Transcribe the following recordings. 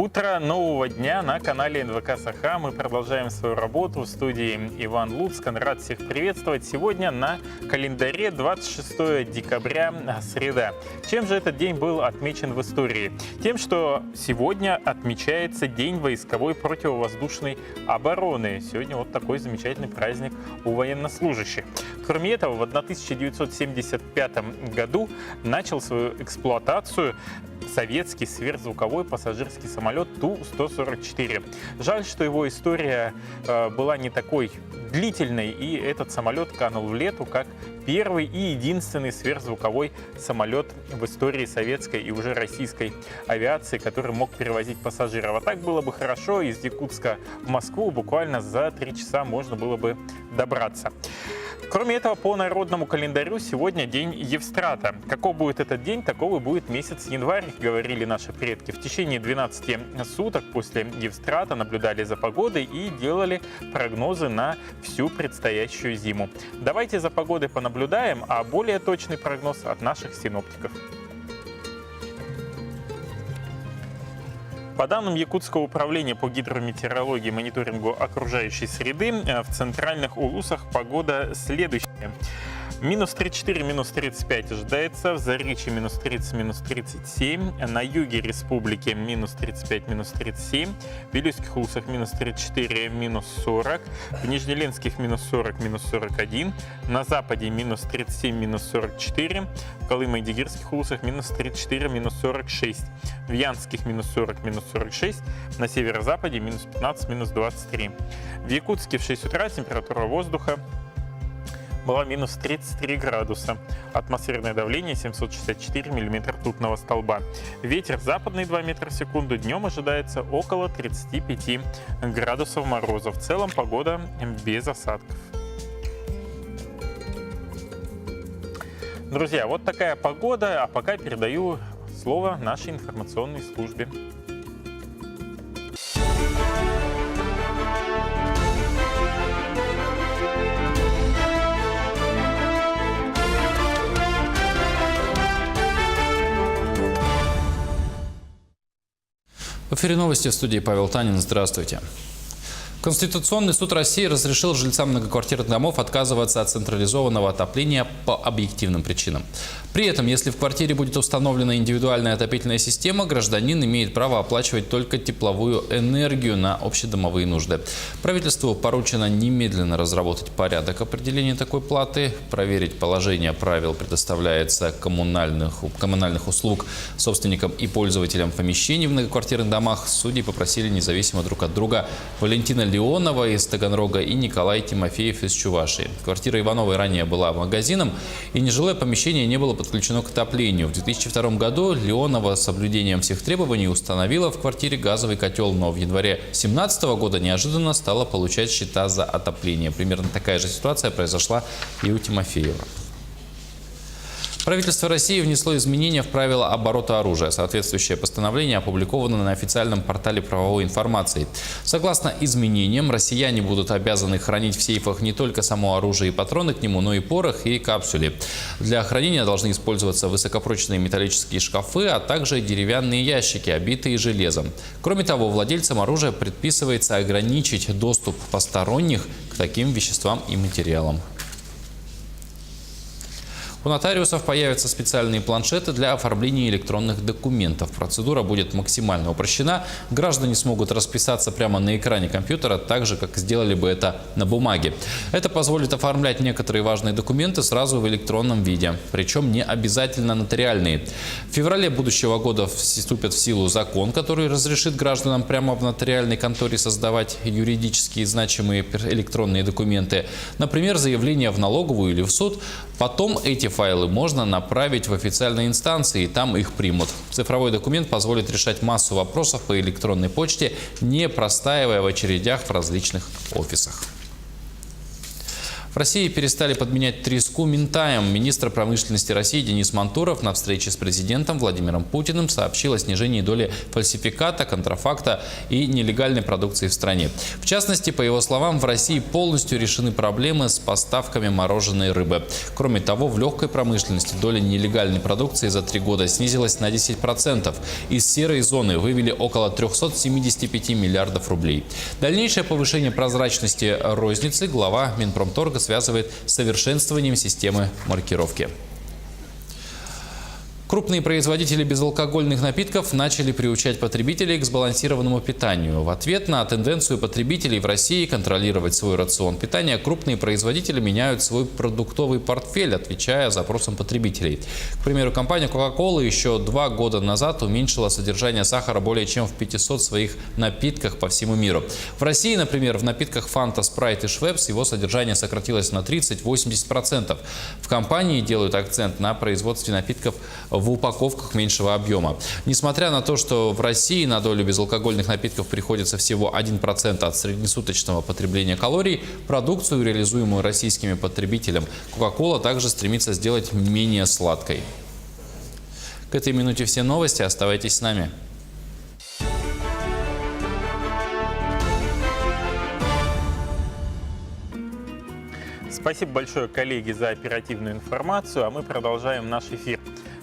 Утро нового дня на канале НВК Саха. Мы продолжаем свою работу в студии Иван Луцкан. Рад всех приветствовать. Сегодня на календаре 26 декабря, среда. Чем же этот день был отмечен в истории? Тем, что сегодня отмечается День войсковой противовоздушной обороны. Сегодня вот такой замечательный праздник у военнослужащих. Кроме этого, в 1975 году начал свою эксплуатацию советский сверхзвуковой пассажирский самолет Ту-144. Жаль, что его история была не такой длительной, и этот самолет канул в лету как первый и единственный сверхзвуковой самолет в истории советской и уже российской авиации, который мог перевозить пассажиров. А так было бы хорошо, из Якутска в Москву буквально за 3 часа можно было бы добраться. Кроме этого, по народному календарю сегодня день Евстрата. Каков будет этот день, такого будет месяц январь, говорили наши предки. В течение 12 суток после Евстрата наблюдали за погодой и делали прогнозы на всю предстоящую зиму. Давайте за погодой понаблюдаем, а более точный прогноз от наших синоптиков. По данным Якутского управления по гидрометеорологии и мониторингу окружающей среды, в центральных улусах погода следующая. Минус 34, минус 35 ожидается, в Заречье минус 30, минус 37, на юге республики минус 35, минус 37, в Вилюйских улусах минус 34, минус 40, в Нижнеленских минус 40, минус 41, на западе минус 37, минус 44, в Колымо-Идигирских улусах минус 34, минус 46, в Янских минус 40, минус 46, на северо-западе минус 15, минус 23. В Якутске в 6 утра температура воздуха была минус 33 градуса. Атмосферное давление 764 миллиметра ртутного столба. Ветер западный 2 метра в секунду. Днем ожидается около 35 градусов мороза. В целом погода без осадков. Друзья, вот такая погода. А пока передаю слово нашей информационной службе. В эфире новости, в студии Павел Танин. Здравствуйте. Конституционный суд России разрешил жильцам многоквартирных домов отказываться от централизованного отопления по объективным причинам. При этом, если в квартире будет установлена индивидуальная отопительная система, гражданин имеет право оплачивать только тепловую энергию на общедомовые нужды. Правительству поручено немедленно разработать порядок определения такой платы, проверить положение правил предоставляется коммунальных услуг собственникам и пользователям помещений в многоквартирных домах. Судьи попросили независимо друг от друга Валентина Леонова из Таганрога и Николай Тимофеев из Чувашии. Квартира Ивановой ранее была магазином, и нежилое помещение не было подключено к отоплению. В 2002 году Леонова с соблюдением всех требований установила в квартире газовый котел, но в январе 2017 года неожиданно стала получать счета за отопление. Примерно такая же ситуация произошла и у Тимофеева. Правительство России внесло изменения в правила оборота оружия. Соответствующее постановление опубликовано на официальном портале правовой информации. Согласно изменениям, россияне будут обязаны хранить в сейфах не только само оружие и патроны к нему, но и порох и капсули. Для хранения должны использоваться высокопрочные металлические шкафы, а также деревянные ящики, обитые железом. Кроме того, владельцам оружия предписывается ограничить доступ посторонних к таким веществам и материалам. У нотариусов появятся специальные планшеты для оформления электронных документов. Процедура будет максимально упрощена. Граждане смогут расписаться прямо на экране компьютера, так же, как сделали бы это на бумаге. Это позволит оформлять некоторые важные документы сразу в электронном виде, причем не обязательно нотариальные. В феврале будущего года вступит в силу закон, который разрешит гражданам прямо в нотариальной конторе создавать юридически значимые электронные документы, например, заявление в налоговую или в суд. Потом эти файлы можно направить в официальные инстанции, и там их примут. Цифровой документ позволит решать массу вопросов по электронной почте, не простаивая в очередях в различных офисах. В России перестали подменять треску минтаем. Министр промышленности России Денис Мантуров на встрече с президентом Владимиром Путиным сообщил о снижении доли фальсификата, контрафакта и нелегальной продукции в стране. В частности, по его словам, в России полностью решены проблемы с поставками мороженой рыбы. Кроме того, в легкой промышленности доля нелегальной продукции за 3 года снизилась на 10%. Из серой зоны вывели около 375 миллиардов рублей. Дальнейшее повышение прозрачности розницы глава Минпромторга связывает с совершенствованием системы маркировки. Крупные производители безалкогольных напитков начали приучать потребителей к сбалансированному питанию. В ответ на тенденцию потребителей в России контролировать свой рацион питания, крупные производители меняют свой продуктовый портфель, отвечая запросам потребителей. К примеру, компания Coca-Cola еще 2 года назад уменьшила содержание сахара более чем в 500 своих напитках по всему миру. В России, например, в напитках Fanta, Sprite и Schweppes его содержание сократилось на 30–80%. В компании делают акцент на производстве напитков в упаковках меньшего объема. Несмотря на то, что в России на долю безалкогольных напитков приходится всего 1% от среднесуточного потребления калорий, продукцию, реализуемую российскими потребителем, Coca-Cola также стремится сделать менее сладкой. К этой минуте все новости. Оставайтесь с нами. Спасибо большое, коллеги, за оперативную информацию, а мы продолжаем наш эфир.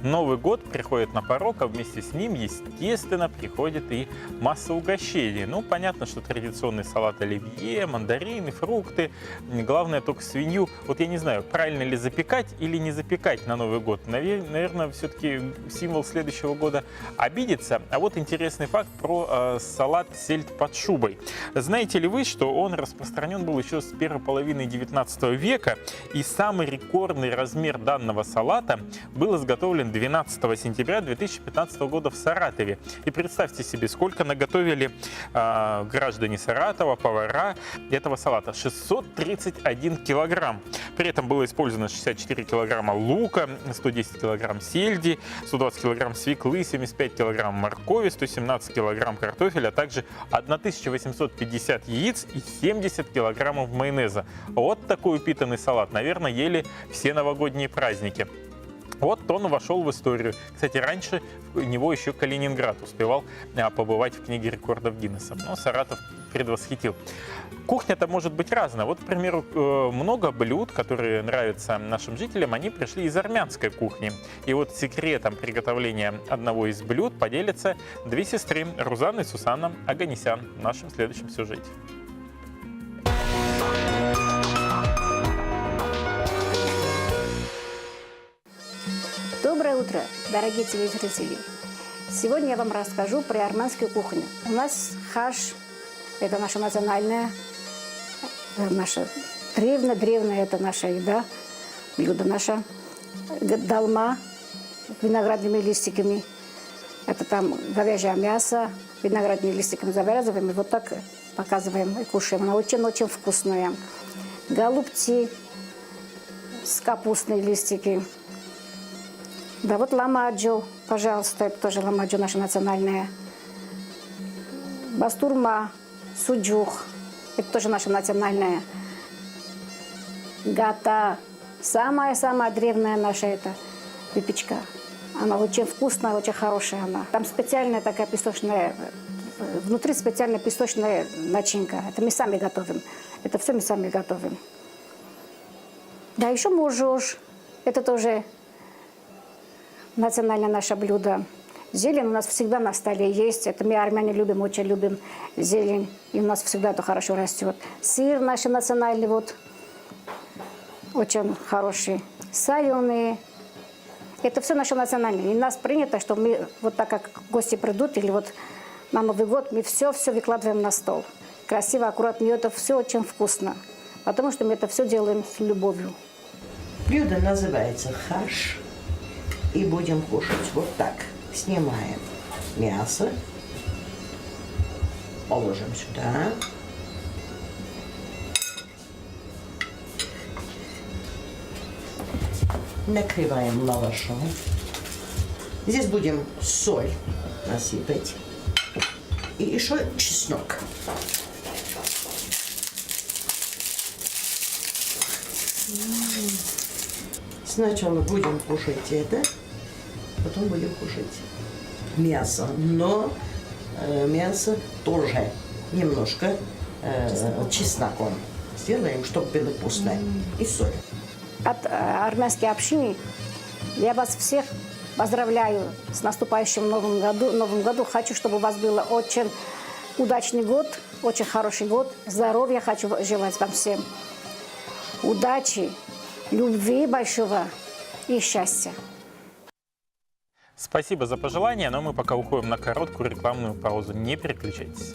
Новый год приходит на порог, а вместе с ним, естественно, приходит и масса угощений. Ну, понятно, что традиционный салат оливье, мандарины, фрукты. Главное, только свинью. Вот я не знаю, правильно ли запекать или не запекать на Новый год. Наверное, все-таки символ следующего года обидится. А вот интересный факт про салат сельдь под шубой. Знаете ли вы, что он распространен был еще с первой половины 19 века, и самый рекордный размер данного салата был изготовлен 12 сентября 2015 года в Саратове. И представьте себе, сколько наготовили граждане Саратова, повара этого салата. 631 килограмм. При этом было использовано 64 килограмма лука, 110 килограмм сельди, 120 килограмм свеклы, 75 килограмм моркови, 117 килограмм картофеля, а также 1850 яиц и 70 килограммов майонеза. Вот такой упитанный салат, наверное, ели все новогодние праздники. Вот он вошел в историю. Кстати, раньше в него еще Калининград успевал побывать в книге рекордов Гиннесса. Но Саратов предвосхитил. Кухня-то может быть разная. Вот, к примеру, много блюд, которые нравятся нашим жителям, они пришли из армянской кухни. И вот секретом приготовления одного из блюд поделятся 2 сестры Рузанна и Сусанна Оганесян в нашем следующем сюжете. Доброе утро, дорогие телезрители! Сегодня я вам расскажу про армянскую кухню. У нас хаш – это наша национальная, наша древняя это наша еда, блюдо наше. Долма с виноградными листиками. Это там говяжье мясо, виноградными листиками завязываем и вот так показываем и кушаем. Она очень-очень вкусная. Голубцы с капустной листики. Да, вот ламаджо, пожалуйста, это тоже ламаджо наша национальная. Бастурма, суджух, это тоже наша национальная. Гата, самая-самая древняя наша это выпечка. Она очень вкусная, очень хорошая она. Там специальная такая песочная, внутри специальная песочная начинка. Это мы сами готовим. Это все мы сами готовим. Да, еще мужуш, это тоже национальное наше блюдо. Зелень у нас всегда на столе есть. Это мы, армяне, любим, очень любим зелень. И у нас всегда это хорошо растет. Сыр наш национальный, вот, очень хороший. Соленые. Это все наше национальное. И у нас принято, что мы, вот так как гости придут, или вот на Новый год, мы все выкладываем на стол. Красиво, аккуратно. И это все очень вкусно. Потому что мы это все делаем с любовью. Блюдо называется хаш. И будем кушать вот так. Снимаем мясо, положим сюда. Накрываем лавашом. Здесь будем соль насыпать. И еще чеснок. Сначала будем кушать это, потом будем кушать мясо. Но мясо тоже немножко чесноком сделаем, чтобы было вкусное. И соль. От армянской общины я вас всех поздравляю с наступающим Новым году. Хочу, чтобы у вас был очень удачный год, очень хороший год. Здоровья хочу желать вам всем. Удачи, любви большого и счастья. Спасибо за пожелания, но мы пока уходим на короткую рекламную паузу. Не переключайтесь.